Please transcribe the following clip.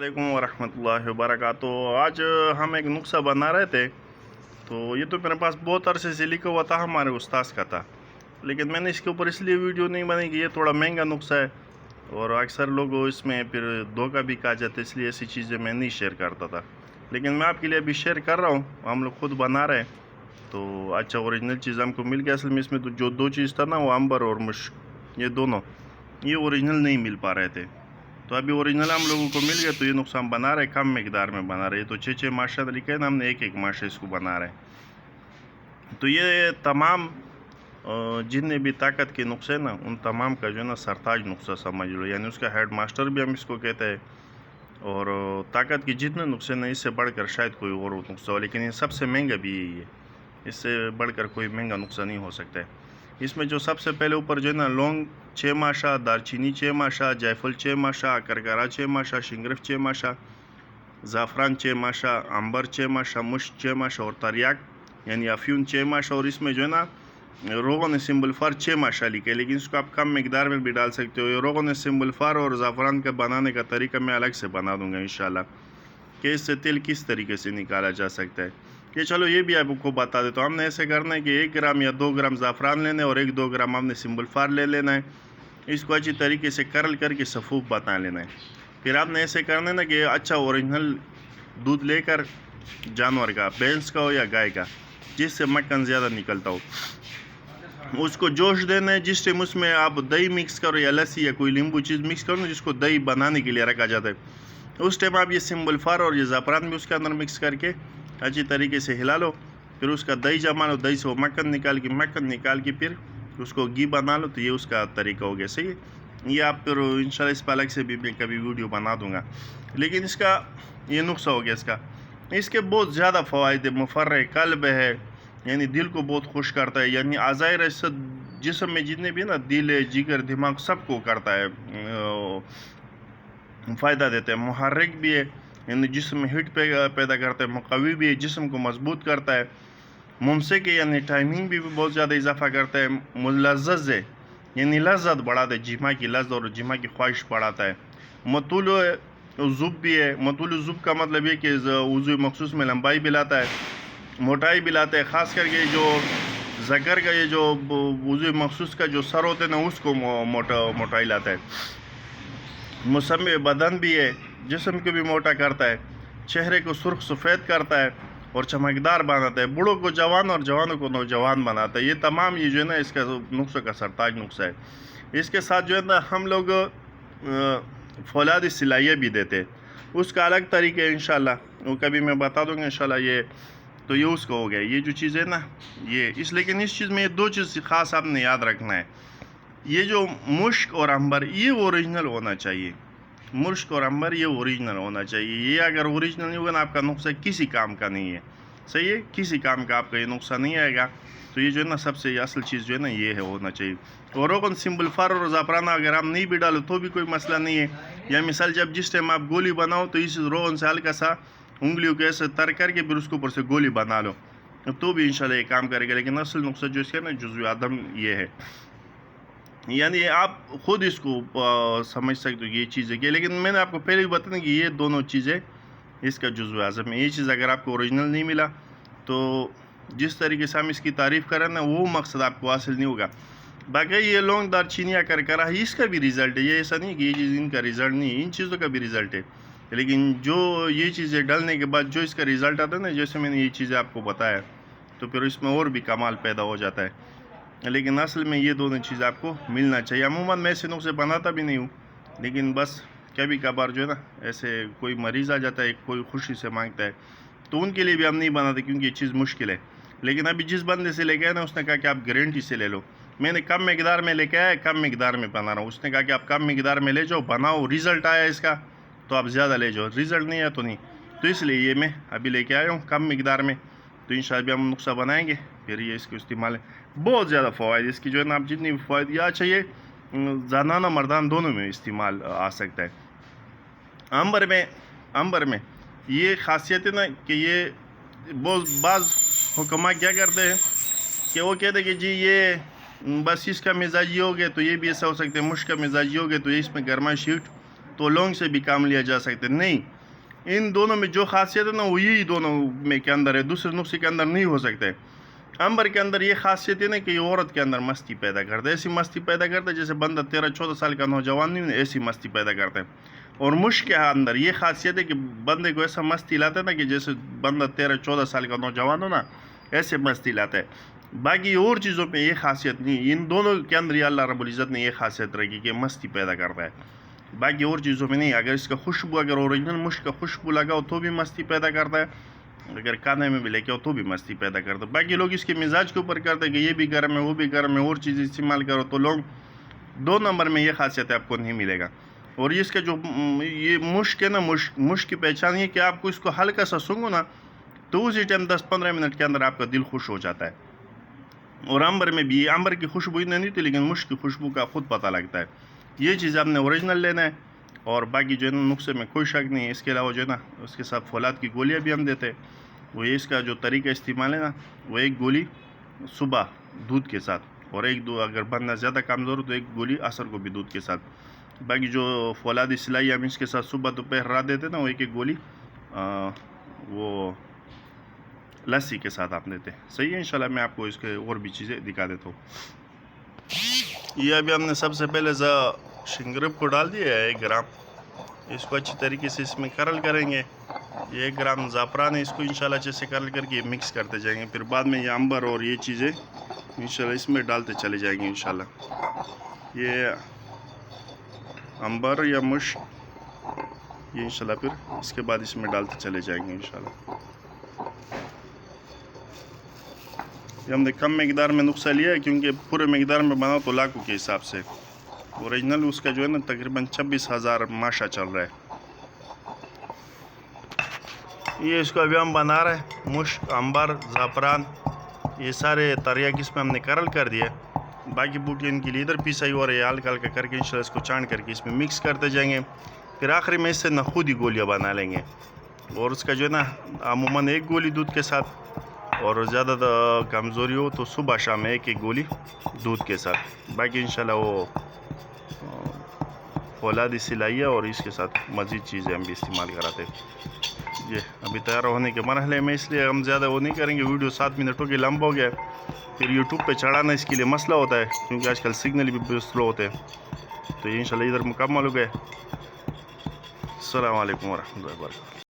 वालेकुम वरहमत llahi वबरकातुहू। आज हम एक नुस्खा बना रहे थे। तो ये तो मेरे पास बहुत अरसे से लिखा हुआ था, हमारे उस्ताद का था, लेकिन मैंने इसके ऊपर इसलिए वीडियो नहीं बनाई कि ये थोड़ा महंगा नुस्खा है और अक्सर लोग इसमें फिर धोखा भी खा जाते, इसलिए ऐसी चीज़ें मैं नहीं शेयर करता था। लेकिन मैं आपके लिए अभी शेयर कर रहा हूँ, हम लोग खुद बना रहे हैं। तो अच्छा ओरिजिनल चीज़ हमको मिल गया। असल में इसमें तो जो दो चीज़ था ना, वो अंबर और मुश्क, ये दोनों ये ओरिजिनल नहीं मिल पा रहे थे। तो अभी ओरिजिनल हम लोगों को मिल गया, तो ये नुस्खा हम बना रहे हैं, कम मकदार में बना रहे हैं। तो 6 माशा लिखा है ना, हमने एक माशा इसको बना रहे हैं। तो ये तमाम जितने भी ताकत के नुस्खे ना, उन तमाम का जो है ना सरताज नुस्खा समझ लो, यानी उसका हेड मास्टर भी हम इसको कहते हैं। और ताकत के जितने नुस्खे ना, इससे बढ़कर शायद कोई और नुस्खा हो, लेकिन ये सबसे महंगा भी यही है। इससे बढ़कर कोई महंगा नुस्खा नहीं हो सकता है। इसमें जो सबसे पहले ऊपर जो है ना, लौंग 6 माशा, दालचीनी 6 माशा, जायफल 6 माशा, करकरा 6 माशा, शिंगरफ 6 माशा, ज़ाफ़रान 6 माशा, अंबर 6 माशा, मुश्क 6 माशा और तरियाक यानी अफ्यून 6 माशा। और इसमें जो है ना रोगन सिम्बल फार 6 माशा लिखे, लेकिन इसको आप कम मकदार में भी डाल सकते हो। ये रोगन सिम्बल फार और ज़ाफ़रान का बनाने का तरीका मैं अलग से बना दूंगा इंशाल्लाह, कि इससे तेल किस तरीके से निकाला जा सकता है। कि चलो ये भी आपको बता देता हूँ। हमने ऐसे करना है कि 1 ग्राम या 2 ग्राम ज़ाफ़रान लेना है और 1-2 ग्राम हमने सिम्बल फार ले लेना है। इसको अच्छी तरीके से करल करके सफ़ूफ बना लेना है। फिर आपने ऐसे करना है ना कि अच्छा ओरिजिनल दूध लेकर, जानवर का, भैंस का हो या गाय का, जिससे मक्खन ज़्यादा निकलता हो, उसको जोश देना है। जिस टाइम उसमें आप दही मिक्स करो या लस्सी या कोई नींबू चीज़ मिक्स करो ना, जिसको दही बनाने के लिए रखा जाता है, उस टाइम आप ये सिम्बल फार और ये ज़ाफ़रान भी उसके अंदर मिक्स करके अच्छी तरीके से हिला लो। फिर उसका दही जमा लो, दही से वो मक्खन निकाल के फिर उसको घी बना लो। तो ये उसका तरीका हो गया। सही है। ये आप फिर इंशाल्लाह इस पर अलग से भी मैं कभी वीडियो बना दूंगा। लेकिन इसका ये नुस्खा हो गया। इसके बहुत ज़्यादा फ़वाइद है। मुफर्रे कल्ब है, यानी दिल को बहुत खुश करता है, यानी आज़ाए रसद जिस्म में जितने भी ना, दिल है, जिगर, दिमाग, सबको करता है, फ़ायदा देता है। मुहर्रिक भी है, यानी जिस्म में हीट पैदा करता है। मुक़व्वी भी है, जिस्म को मजबूत करता है। मुमसिक है, यानी टाइमिंग भी बहुत ज़्यादा इजाफा करता है। मुलज़्ज़ज़ है, यानी लज़्ज़त बढ़ाता है, जिमा की लज़्ज़त और जिमा की ख्वाहिश बढ़ाता है। मतूल ज़ुब भी है। मतूल ज़ुब का मतलब ये कि उज़्व मखसूस में लंबाई भी लाता है, मोटाई भी लाता है। ख़ास करके जो ज़कर का ये जो उज़्व मखसूस का जो सर होता है ना, उसको मोटाई लाता है। मुसम्मे बदन भी है, जिस्म को भी मोटा करता है, चेहरे को सुर्ख सफ़ेद करता है और चमकदार बनाता है। बूढ़ों को जवान और जवानों को नौजवान बनाता है। ये तमाम ये जो है ना, इसका नुस्खा का सरताज नुस्खा है। इसके साथ जो है ना, हम लोग फौलादी सिलाइयाँ भी देते हैं, उसका अलग तरीका है इंशाल्लाह, वो कभी मैं बता दूंगा इंशाल्लाह। ये तो ये उसका हो गया। ये जो चीज़ है ना, ये लेकिन इस चीज़ में ये दो चीज़ ख़ास आपने याद रखना है। ये जो मुश्क और अंबर, ये ओरिजिनल होना चाहिए। मुश्क और अंबर ये ओरिजिनल होना चाहिए। ये अगर ओरिजिनल नहीं होगा ना, आपका नुस्खा किसी काम का नहीं है। सही है, किसी काम का आपका ये नुस्खा नहीं आएगा। तो ये जो है ना, सबसे असल चीज़ जो है ना, ये है होना चाहिए। और रोगन सिम्बल फार और ज़ाफ़रान अगर आप नहीं भी डालो तो भी कोई मसला नहीं है। या मिसाल जब जिस टाइम आप गोली बनाओ, तो इस रोगन से हल्का सा उंगलियों को ऐसे तर करके फिर उसके ऊपर से गोली बना लो, तो भी इंशाल्लाह ये काम करेगा। लेकिन असल नुस्खा जो इसका ना, जुज़्व आदम ये है, यानी आप खुद इसको समझ सकते हो कि ये चीज़ है कि। लेकिन मैंने आपको पहले भी बताया कि ये दोनों चीज़ें इसका जुज़्व आज़म है। ये चीज़ अगर आपको ओरिजिनल नहीं मिला, तो जिस तरीके से हम इसकी तारीफ़ करें ना, वो मकसद आपको हासिल नहीं होगा। बाकी ये लौंग, दालचीनी या करकरा, इसका भी रिज़ल्ट है। ये ऐसा नहीं कि ये चीज़ इनका रिज़ल्ट नहीं है, इन चीज़ों का भी रिज़ल्ट है। लेकिन जो ये चीज़ें डालने के बाद जो इसका रिज़ल्ट आता है ना, जैसे मैंने ये चीज़ें आपको बताया, तो फिर इसमें और भी कमाल पैदा हो जाता है। लेकिन असल में ये दोनों चीज़ आपको मिलना चाहिए। अमूमन मैं ऐसे नुस्खे बनाता भी नहीं हूँ, लेकिन बस कभी कभार जो है ना, ऐसे कोई मरीज़ आ जाता है, कोई खुशी से मांगता है, तो उनके लिए भी हम नहीं बनाते, क्योंकि ये चीज़ मुश्किल है। लेकिन अभी जिस बंदे से लेके आए ना, उसने कहा कि आप गारंटी से ले लो। मैंने कम मकदार में लेके आया, कम मकदार में बना रहा हूँ। उसने कहा कि आप कम मकदार में ले जाओ, बनाओ, रिज़ल्ट आया इसका तो आप ज़्यादा ले जाओ, रिज़ल्ट नहीं आया तो नहीं। तो इसलिए ये मैं अभी लेके आया हूँ कम मकदार में। तो इंशाल्लाह हम नुस्खा बनाएंगे, फिर ये इसको इस्तेमाल है। बहुत ज़्यादा फ़वाइद इसकी जो है ना, आप जितनी भी फ़वाइद या चाहिए, ज़नाना मर्दान दोनों में इस्तेमाल आ सकता है। अंबर में ये ख़ासियत है ना कि ये बहुत बाज़ हुक्मा क्या करते हैं कि वो कहते हैं कि जी ये बस इसका मिजाजी हो गया तो ये भी ऐसा हो सकता है, मुश्क का मिजाजी हो गया तो ये इसमें गर्माइश हीट تو لونگ سے بھی کام لیا جا سکتا ہے. نہیں, ان دونوں میں جو خاصیت ہے نا وہ یہی دونوں میں کے اندر ہے, دوسرے نسخے کے اندر نہیں ہو سکتے. امبر کے اندر یہ خاصیت ہے نا کہ یہ عورت کے اندر مستی پیدا کرتا ہے, ایسی مستی پیدا کرتا ہے جیسے بندہ 13-14 سال کا نوجوان نہیں, ایسی مستی پیدا کرتا ہے. اور مشک کے اندر یہ خاصیت ہے کہ بندے کو ایسا مستی لاتا ہے نا کہ جیسے بندہ 13-14 سال کا نوجوان ہو نا, ایسے مستی لاتا ہے. باقی اور چیزوں پہ یہ خاصیت نہیں, ان دونوں کے اندر یہ اللہ رب العزت نے یہ خاصیت رکھی کہ مستی پیدا کرتا ہے. باقی اور چیزوں میں نہیں. اگر اس کا خوشبو, اگر اوریجنل مشک کا خوشبو لگاؤ تو بھی مستی پیدا کرتا ہے, اگر کھانے میں بھی لے کے آؤ تو بھی مستی پیدا کرتا ہے. باقی لوگ اس کے مزاج کے اوپر کرتے ہیں کہ یہ بھی گرم ہے وہ بھی گرم ہے, اور چیزیں استعمال کرو, تو لوگ 2 نمبر میں یہ خاصیت آپ کو نہیں ملے گا. اور اس کا جو یہ مشک ہے نا, مشک کی پہچان یہ کہ آپ کو اس کو ہلکا سا سونگو نا تو اسی ٹائم 10-15 منٹ کے اندر آپ کا دل خوش ہو جاتا ہے. اور امبر میں بھی, امبر کی خوشبو اتنی نہیں تھی لیکن مشک کی خوشبو کا خود پتہ لگتا ہے. یہ چیز آپ نے اوریجنل لینا ہے. اور باقی جو ہے نا نسخے میں کوئی شک نہیں ہے. اس کے علاوہ جو ہے نا اس کے ساتھ فولاد کی گولیاں بھی ہم دیتے ہیں. وہ اس کا جو طریقہ استعمال ہے نا, وہ 1 گولی صبح دودھ کے ساتھ, اور 1-2 اگر بندہ زیادہ کمزور ہو تو 1 گولی عصر کو بھی دودھ کے ساتھ. باقی جو فولادی سلائی ہم اس کے ساتھ صبح دوپہر رات دیتے ہیں نا, وہ 1 گولی وہ لسی کے ساتھ آپ دیتے ہیں. صحیح ہے, انشاءاللہ میں آپ کو اس کے اور بھی چیزیں دکھا دیتا ہوں. یہ ابھی ہم نے سب سے پہلے شنگرب کو ڈال دیا ہے 1 گرام. اس کو اچھی طریقے سے اس میں کرل کریں گے. یہ 1 گرام زعفران ہے, اس کو انشاءاللہ اچھے سے کرل کر کے مکس کرتے جائیں گے. پھر بعد میں یہ امبر اور یہ چیزیں انشاءاللہ اس میں ڈالتے چلے جائیں گے. انشاءاللہ یہ امبر یا مشک یہ انشاءاللہ پھر اس کے بعد اس میں ڈالتے چلے جائیں گے انشاءاللہ. یہ ہم نے کم مقدار میں نسخہ لیا ہے کیونکہ پورے مقدار میں بنا تو لاکھوں کے حساب سے. اوریجنل اس کا جو ہے نا تقریباً 26,000 ماشا چل رہا ہے. یہ اس کو ابھی ہم بنا رہے ہیں. مشک, امبر, زعفران یہ سارے تریاک اس میں ہم نے کرل کر دیا. باقی بوٹی ان کی لیدر پیسائی اور یہ ہلکا ہلکا کر کے انشاءاللہ اس کو چانڈ کر کے اس میں مکس کرتے جائیں گے. پھر آخری میں اس سے نہ خود ہی گولیاں بنا لیں گے. اور اس کا جو ہے نا عموماً 1 گولی دودھ کے ساتھ, اور زیادہ کمزوری ہو تو صبح شام 1 گولی دودھ کے ساتھ. باقی انشاءاللہ وہ فولادی سلائی ہے اور اس کے ساتھ مزید چیزیں ہم بھی استعمال کراتے. یہ ابھی تیار ہونے کے مرحلے میں, اس لیے ہم زیادہ وہ نہیں کریں گے. ویڈیو 7 منٹوں کے لمبا ہو گیا, پھر یوٹیوب پہ چڑھانا اس کے لیے مسئلہ ہوتا ہے کیونکہ آج کل سگنل بھی سلو ہوتے ہیں. تو یہ انشاءاللہ ادھر مکمل ہو گئے. السلام علیکم ورحمۃ اللہ وبرکاتہ.